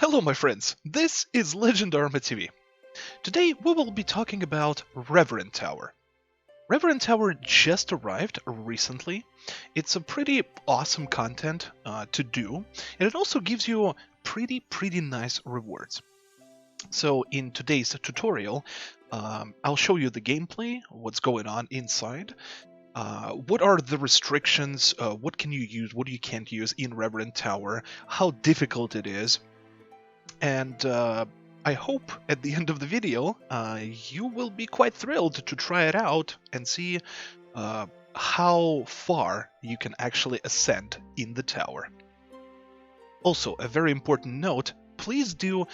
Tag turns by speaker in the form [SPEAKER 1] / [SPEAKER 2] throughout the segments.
[SPEAKER 1] Hello my friends, this is Legendarma TV. Today we will be talking about Reverent Tower. Reverent Tower just arrived recently. It's a pretty awesome content to do, and it also gives you pretty nice rewards. So in today's tutorial, I'll show you the gameplay, what's going on inside, what are the restrictions, what can you use, what you can't use in Reverent Tower, how difficult it is, and I hope at the end of the video you will be quite thrilled to try it out and see how far you can actually ascend in the tower. Also, a very important note, please do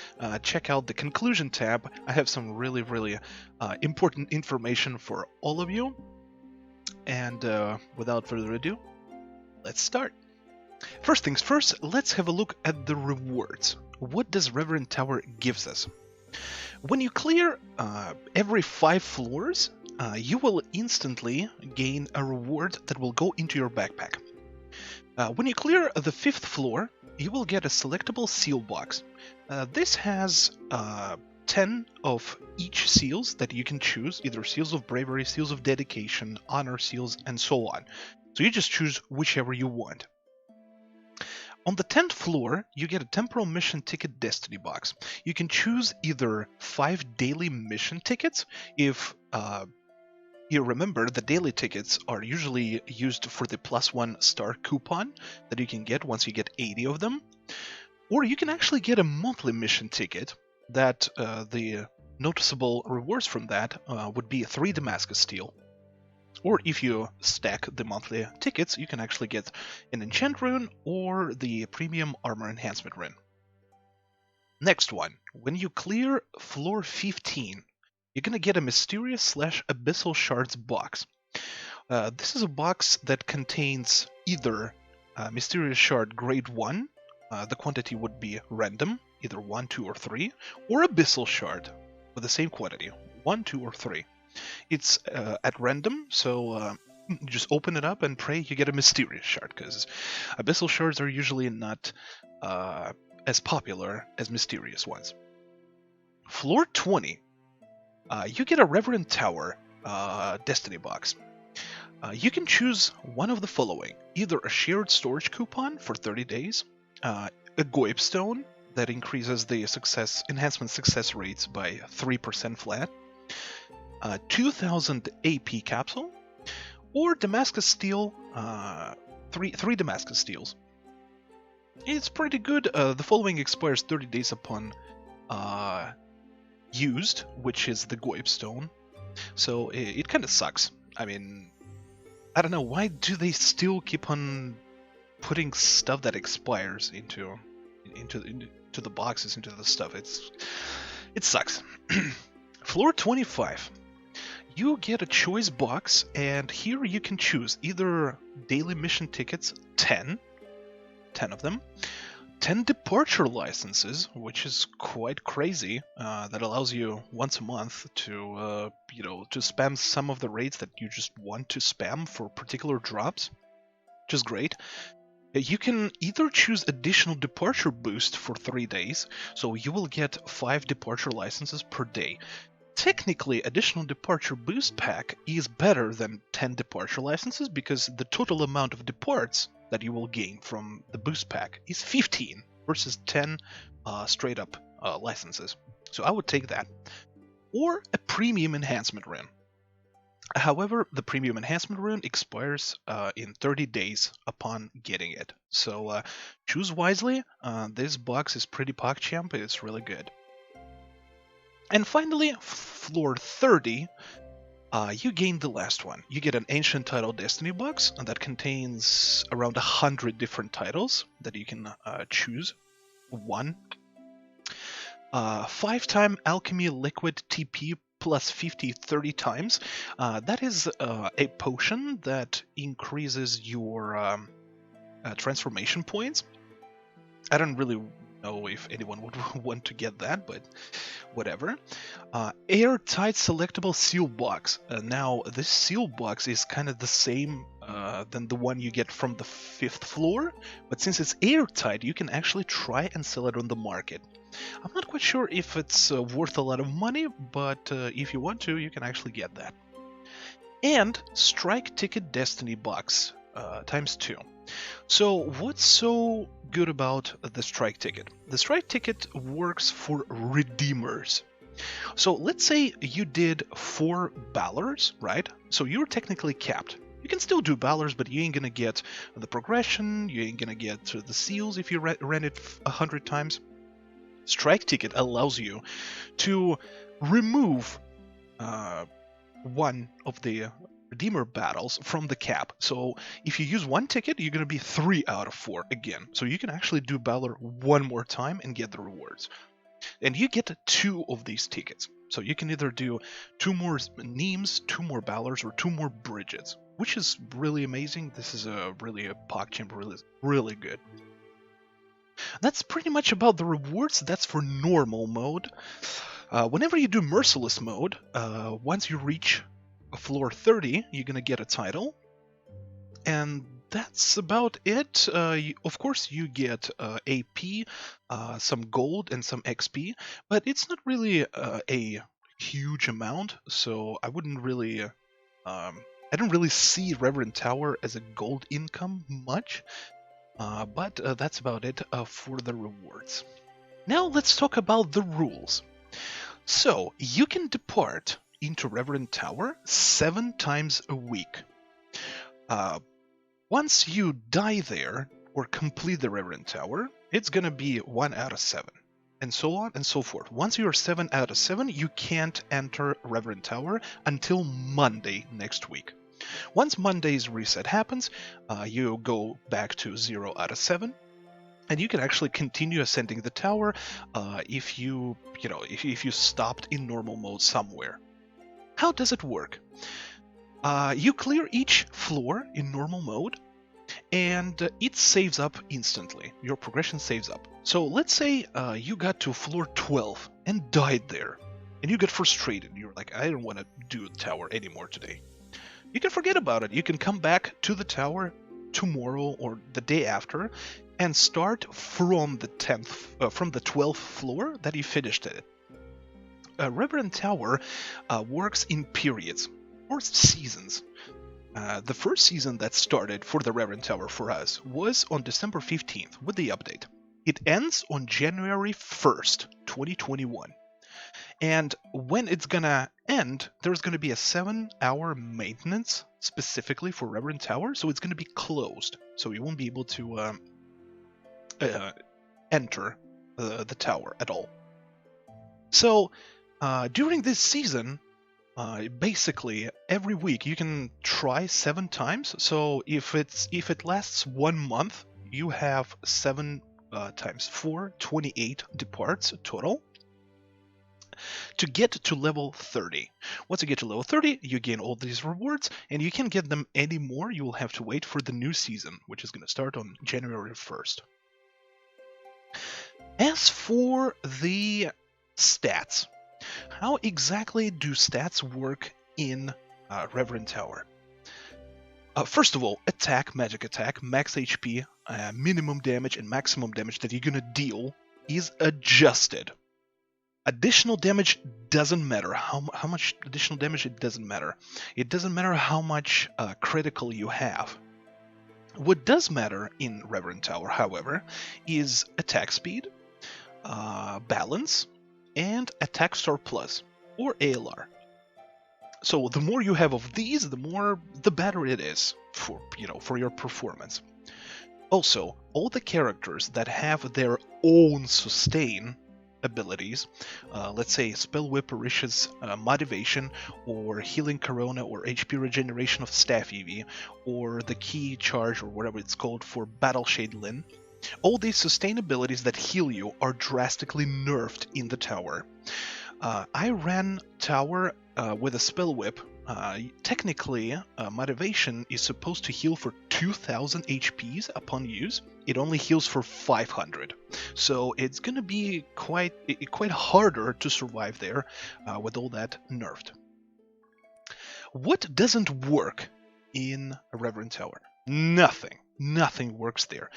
[SPEAKER 1] check out the conclusion tab. I have some really important information for all of you. And without further ado, let's start. First things first, let's have a look at the rewards. What does Reverent Tower gives us? When you clear every 5 floors, you will instantly gain a reward that will go into your backpack. When you clear the 5th floor, you will get a selectable seal box. This has 10 of each seals that you can choose, either seals of bravery, seals of dedication, honor seals, and so on. So you just choose whichever you want. On the 10th floor, you get a temporal mission ticket destiny box. You can choose either 5 daily mission tickets. If you remember, the daily tickets are usually used for the +1 star coupon that you can get once you get 80 of them. Or you can actually get a monthly mission ticket that the noticeable rewards from that would be 3 Damascus steel. Or if you stack the monthly tickets, you can actually get an enchant rune or the premium armor enhancement rune. Next one, when you clear floor 15, you're gonna get a mysterious / abyssal shards box. This is a box that contains either mysterious shard grade 1, the quantity would be random, either 1, 2, or 3, or abyssal shard with the same quantity, 1, 2, or 3. It's at random, so you just open it up and pray you get a mysterious shard, because abyssal shards are usually not as popular as mysterious ones. Floor 20, you get a Reverent Tower destiny box. You can choose one of the following: either a shared storage coupon for 30 days, a Goip stone that increases the enhancement success rates by 3% flat, 2000 AP capsule, or Damascus steel, 3 Damascus steels. It's pretty good. The following expires 30 days upon used, which is the Goip stone. So it kind of sucks. I mean, I don't know, why do they still keep on putting stuff that expires into the boxes, into the stuff? It sucks. Floor 25. You get a choice box, and here you can choose either daily mission tickets, 10 of them, 10 departure licenses, which is quite crazy. That allows you once a month to, to spam some of the raids that you just want to spam for particular drops, which is great. You can either choose additional departure boost for 3 days, so you will get 5 departure licenses per day. Technically, additional departure boost pack is better than 10 departure licenses because the total amount of departs that you will gain from the boost pack is 15 versus 10 straight up licenses. So I would take that. Or a premium enhancement rune. However, the premium enhancement rune expires in 30 days upon getting it. So choose wisely. This box is pretty PogChamp. It's really good. And finally, floor 30, you gain the last one. You get an Ancient Title Destiny box that contains around 100 different titles that you can choose. 1. 5-time Alchemy Liquid TP plus 50 30 times. That is a potion that increases your transformation points. I don't really know if anyone would want to get that, but whatever. Airtight selectable seal box. Now this seal box is kind of the same than the one you get from the 5th floor, but since it's airtight, you can actually try and sell it on the market. I'm not quite sure if it's worth a lot of money, but if you want to, you can actually get that. And Strike Ticket Destiny Box ×2. So what's so good about the Strike Ticket? The Strike Ticket works for redeemers. So let's say you did 4 Balors, right? So you're technically capped. You can still do Balors, but you ain't gonna get the progression, you ain't gonna get the seals if you ran it 100 times. Strike Ticket allows you to remove one of the Redeemer battles from the cap. So if you use 1 ticket, you're going to be 3 out of 4 again. So you can actually do Balor 1 more time and get the rewards. And you get 2 of these tickets. So you can either do 2 more Neems, 2 more Balors, or 2 more Bridgets, which is really amazing. This is really a PogChamp, really good. That's pretty much about the rewards. That's for normal mode. Whenever you do Merciless Mode, once you reach floor 30, you're gonna get a title, and that's about it. Of course, you get AP, some gold, and some XP, but it's not really a huge amount, so I wouldn't really. I don't really see Reverent Tower as a gold income much, but that's about it for the rewards. Now let's talk about the rules. So you can depart into Reverent Tower 7 times a week. Once you die there or complete the Reverent Tower, it's gonna be 1 out of 7, and so on and so forth. Once you're 7 out of 7, you can't enter Reverent Tower until Monday next week. Once Monday's reset happens, you go back to 0 out of 7. And you can actually continue ascending the tower if you stopped in normal mode somewhere. How does it work? You clear each floor in normal mode, and it saves up instantly. Your progression saves up. So let's say you got to floor 12 and died there, and you got frustrated. You're like, I don't want to do the tower anymore today. You can forget about it. You can come back to the tower tomorrow or the day after, and start from the 12th floor that you finished it. Reverent Tower works in periods or seasons. The first season that started for the Reverent Tower for us was on December 15th with the update. It ends on January 1st, 2021. And when it's gonna end, there's gonna be a 7-hour maintenance specifically for Reverent Tower, so it's gonna be closed. So you won't be able to enter the tower at all. So during this season, basically every week you can try 7 times. So if it lasts 1 month, you have 7 times 4, 28 departs total to get to level 30. Once you get to level 30, you gain all these rewards, and you can't get them anymore. You will have to wait for the new season, which is going to start on January 1st. As for the stats, how exactly do stats work in Reverent Tower? First of all, attack, magic attack, max HP, minimum damage, and maximum damage that you're gonna deal is adjusted. Additional damage doesn't matter. How much additional damage, it doesn't matter. It doesn't matter how much critical you have. What does matter in Reverent Tower, however, is attack speed, balance, and attack star plus, or ALR. So the more you have of these, the better it is for your performance. Also, all the characters that have their own sustain abilities, let's say Spell Whip Orish's Motivation, or Healing Corona, or HP Regeneration of Staff EV, or the Key Charge, or whatever it's called for Battle Shade Lin, all these sustain abilities that heal you are drastically nerfed in the tower. I ran tower with a Spell Whip. Technically, Motivation is supposed to heal for 2000 HPs upon use. It only heals for 500, so it's gonna be quite harder to survive there with all that nerfed. What doesn't work in a Reverent Tower. Nothing. Nothing works there.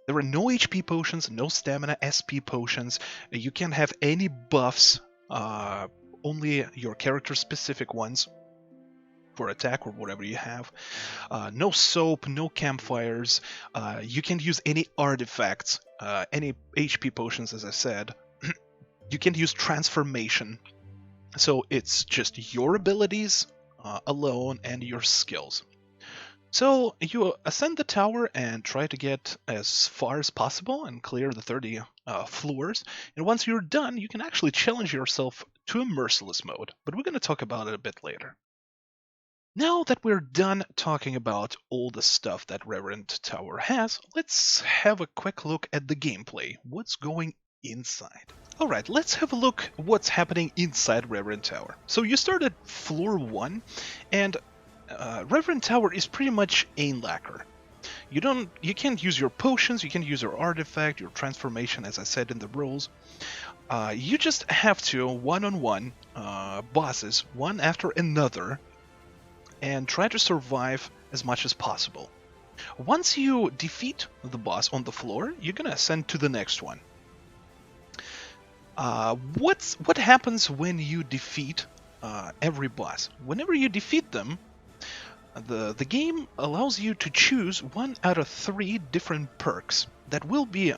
[SPEAKER 1] There are no HP potions, no stamina, SP potions. You can't have any buffs, only your character-specific ones for attack or whatever you have. No soap, no campfires. You can't use any artifacts, any HP potions, as I said. You can't use transformation. So it's just your abilities alone and your skills. So you ascend the tower and try to get as far as possible and clear the 30 floors. And once you're done, you can actually challenge yourself to a Merciless Mode. But we're going to talk about it a bit later. Now that we're done talking about all the stuff that Reverent Tower has, let's have a quick look at the gameplay. What's going inside? Alright, let's have a look what's happening inside Reverent Tower. So you start at floor 1, and Reverent Tower is pretty much aim lacquer. You can't use your potions, you can't use your artifact, your transformation, as I said in the rules. You just have to one-on-one bosses, one after another, and try to survive as much as possible. Once you defeat the boss on the floor, you're gonna ascend to the next one. What happens when you defeat every boss? Whenever you defeat them, the game allows you to choose 1 out of 3 different perks that will be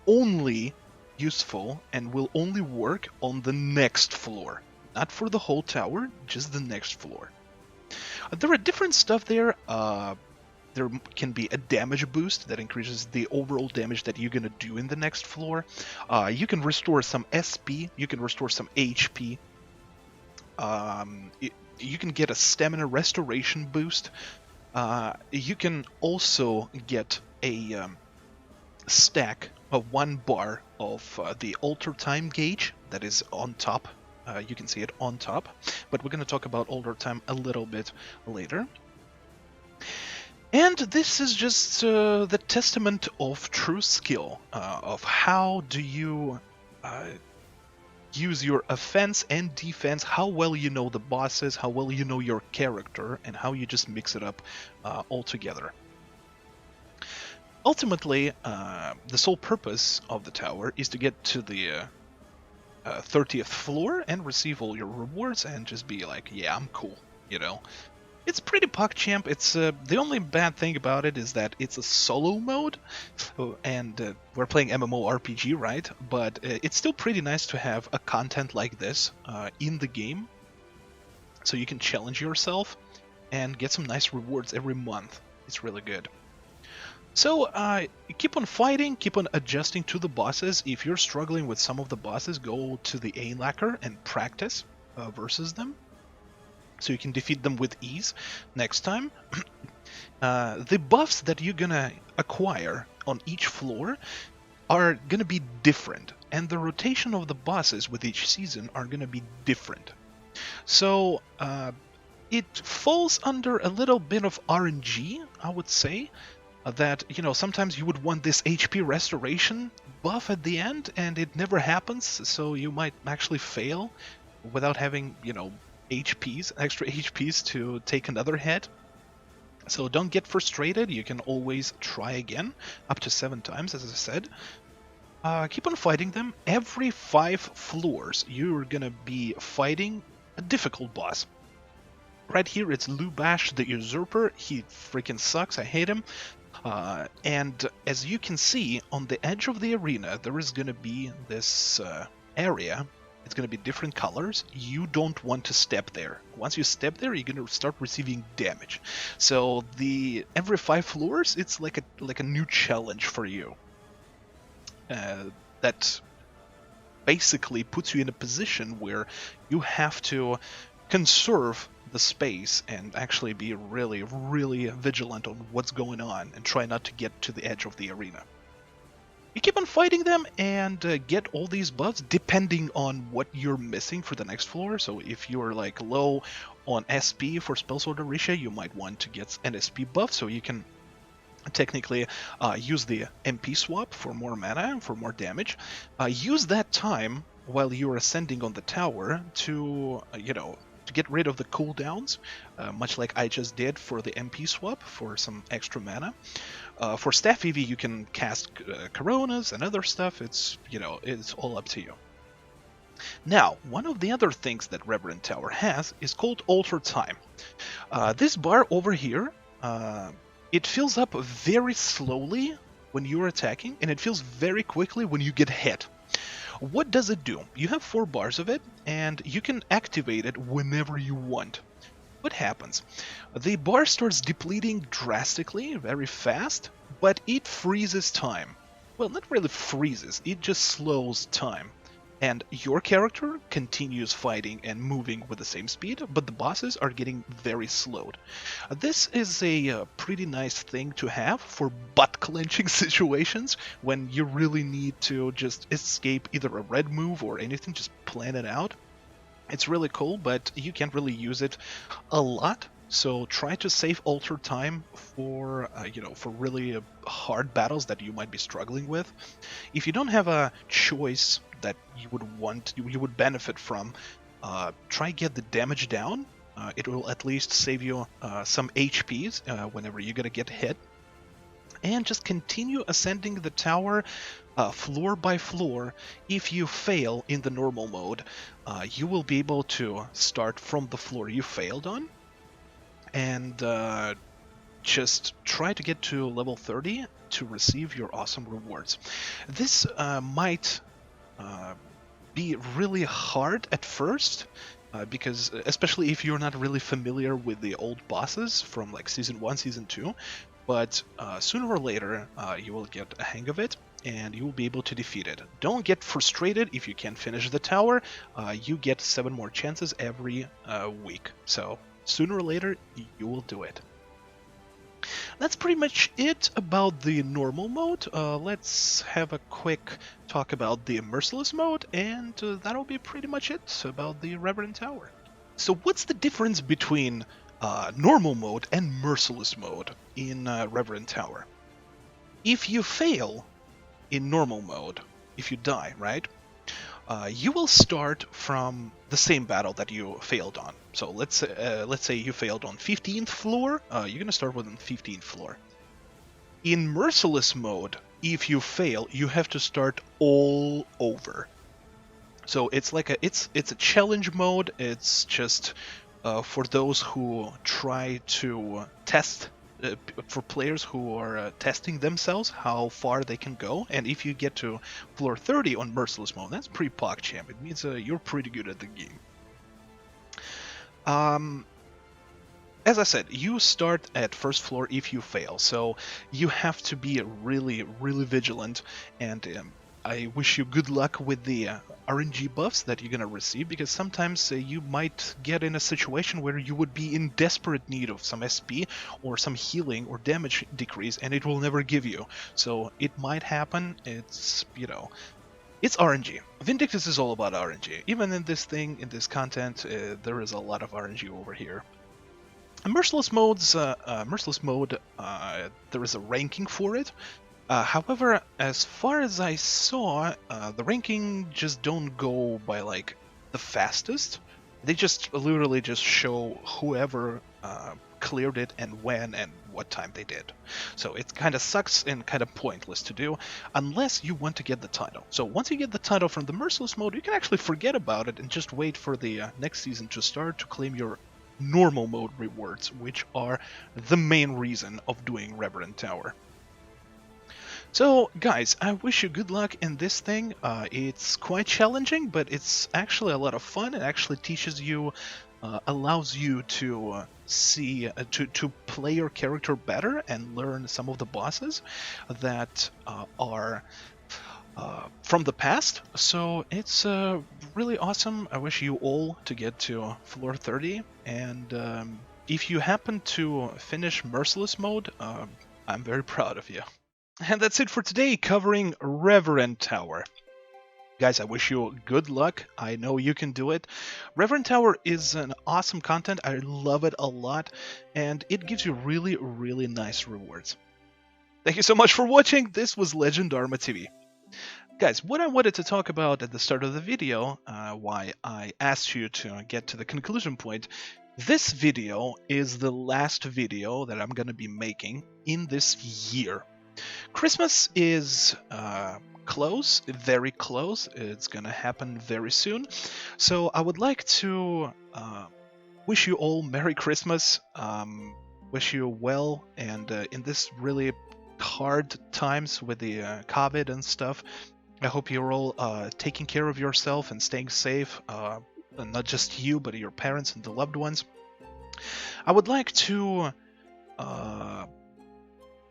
[SPEAKER 1] only useful and will only work on the next floor. Not for the whole tower, just the next floor. There are different stuff there. There can be a damage boost that increases the overall damage that you're gonna do in the next floor. You can restore some SP, you can restore some HP. You can get a stamina restoration boost. You can also get a stack of 1 bar of the altar time gauge that is on top. You can see it on top, but we're going to talk about altar time a little bit later. And this is just the testament of true skill, of how do you use your offense and defense, how well you know the bosses, how well you know your character, and how you just mix it up all together. Ultimately, the sole purpose of the tower is to get to the 30th floor and receive all your rewards and just be like, yeah, I'm cool, you know. It's pretty PogChamp. It's the only bad thing about it is that it's a solo mode, and we're playing MMORPG, right? But it's still pretty nice to have a content like this in the game, so you can challenge yourself and get some nice rewards every month. It's really good. So keep on fighting, keep on adjusting to the bosses. If you're struggling with some of the bosses, go to the aim lacquer and practice versus them, so you can defeat them with ease next time. The buffs that you're gonna acquire on each floor are gonna be different, and the rotation of the bosses with each season are gonna be different. So it falls under a little bit of RNG, I would say. That, you know, sometimes you would want this HP restoration buff at the end, and it never happens, so you might actually fail without having, you know, extra HPs to take another hit. So don't get frustrated, you can always try again, up to 7 times, as I said. Keep on fighting them. Every 5 floors, you're gonna be fighting a difficult boss. Right here, it's Lubash the Usurper. He freaking sucks, I hate him. And as you can see, on the edge of the arena, there is going to be this area. It's going to be different colors. You don't want to step there. Once you step there, you're going to start receiving damage. So every 5 floors, it's like a new challenge for you. That basically puts you in a position where you have to conserve the space and actually be really, really vigilant on what's going on and try not to get to the edge of the arena. You keep on fighting them and get all these buffs depending on what you're missing for the next floor. So if you're like low on SP for Spellsword Orisha, you might want to get an SP buff, so you can technically use the MP swap for more mana, for more damage. Use that time while you're ascending on the tower to, to get rid of the cooldowns, much like I just did for the MP swap for some extra mana. For staff EV, you can cast Coronas and other stuff. It's, you know, it's all up to you. Now, one of the other things that Reverent Tower has is called Alter Time. This bar over here, it fills up very slowly when you're attacking, and it fills very quickly when you get hit. What does it do? You have 4 bars of it, and you can activate it whenever you want. What happens? The bar starts depleting drastically, very fast, but it freezes time. Well, not really freezes, it just slows time. And your character continues fighting and moving with the same speed, but the bosses are getting very slowed. This is a pretty nice thing to have for butt-clenching situations when you really need to just escape either a red move or anything, just plan it out. It's really cool, but you can't really use it a lot. So try to save Alter Time for, for really hard battles that you might be struggling with. If you don't have a choice that you would benefit from, try get the damage down. It will at least save you some HPs whenever you're gonna get hit. And just continue ascending the tower floor by floor. If you fail in the normal mode, you will be able to start from the floor you failed on. And just try to get to level 30 to receive your awesome rewards. This might be really hard at first, because especially if you're not really familiar with the old bosses from like Season 1, Season 2, but sooner or later you will get a hang of it, and you will be able to defeat it. Don't get frustrated if you can't finish the tower. You get 7 more chances every week, so sooner or later, you will do it. That's pretty much it about the normal mode. Let's have a quick talk about the Merciless Mode, and that'll be pretty much it about the Reverent Tower. So what's the difference between normal mode and Merciless Mode in Reverent Tower? If you fail in normal mode, if you die, right? You will start from the same battle that you failed on. So let's say you failed on 15th floor, you're gonna start with the 15th floor. In Merciless Mode, if you fail, you have to start all over. So it's like it's a challenge mode. It's just for those who try to test. For players who are testing themselves how far they can go, and if you get to floor 30 on Merciless Mode, that's pretty PogChamp. It means you're pretty good at the game. As I said, you start at first floor if you fail, so you have to be really, really vigilant, and I wish you good luck with the RNG buffs that you're gonna receive, because sometimes you might get in a situation where you would be in desperate need of some SP or some healing or damage decrease, and it will never give you. So it might happen. It's, it's RNG. Vindictus is all about RNG. Even in this thing, in this content, there is a lot of RNG over here. Merciless Mode, there is a ranking for it. However, as far as I saw, the ranking just don't go by like the fastest. They just literally just show whoever cleared it and when and what time they did. So it kind of sucks and kind of pointless to do unless you want to get the title. So once you get the title from the Merciless Mode, you can actually forget about it and just wait for the next season to start to claim your normal mode rewards, which are the main reason of doing Reverent Tower. So, guys, I wish you good luck in this thing. It's quite challenging, but it's actually a lot of fun. It actually teaches you, allows you to see, to play your character better and learn some of the bosses that are from the past. So it's really awesome. I wish you all to get to floor 30, and if you happen to finish Merciless Mode, I'm very proud of you. And that's it for today, covering Reverent Tower. Guys, I wish you good luck. I know you can do it. Reverent Tower is an awesome content. I love it a lot, and it gives you really, really nice rewards. Thank you so much for watching. This was legendarma TV. Guys, what I wanted to talk about at the start of the video, why I asked you to get to the conclusion point, this video is the last video that I'm going to be making in this year. Christmas is close, very close. It's going to happen very soon. So I would like to wish you all Merry Christmas, wish you well, and in this really hard times with the COVID and stuff, I hope you're all taking care of yourself and staying safe, and not just you, but your parents and the loved ones. I would like to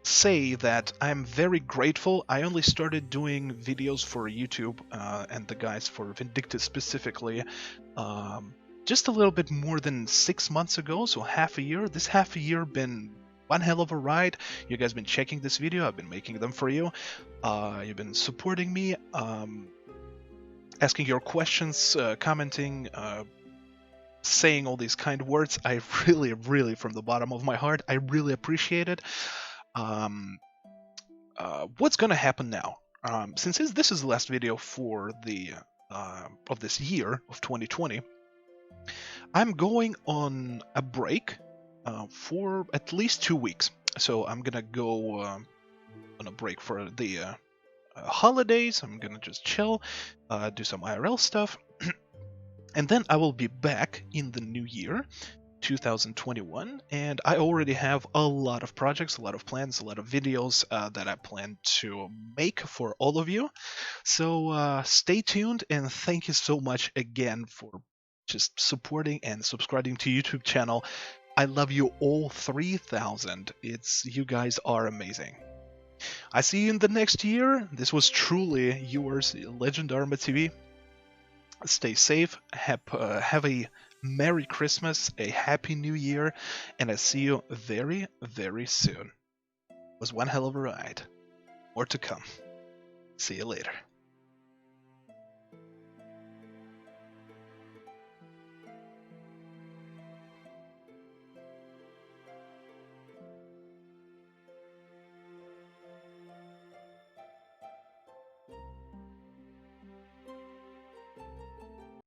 [SPEAKER 1] say that I'm very grateful. I only started doing videos for YouTube and the guys for Vindictus specifically just a little bit more than 6 months ago, so half a year. This half a year been one hell of a ride. You guys been checking this video, I've been making them for you. You've been supporting me, asking your questions, commenting, saying all these kind words. I really, from the bottom of my heart, I really appreciate it. What's gonna happen now? Since this is the last video for the of this year of 2020, I'm going on a break for at least 2 weeks. So I'm gonna go on a break for the holidays. I'm gonna just chill, do some IRL stuff, and then I will be back in the new year, 2021, and I already have a lot of projects, a lot of plans, a lot of videos that I plan to make for all of you. So stay tuned, and thank you so much again for just supporting and subscribing to YouTube channel. I love you all 3,000. You guys are amazing. I see you in the next year. This was truly yours, legendarma TV. Stay safe, have a Merry Christmas, a Happy New Year, and I see you very, very soon. It was one hell of a ride. More to come. See you later.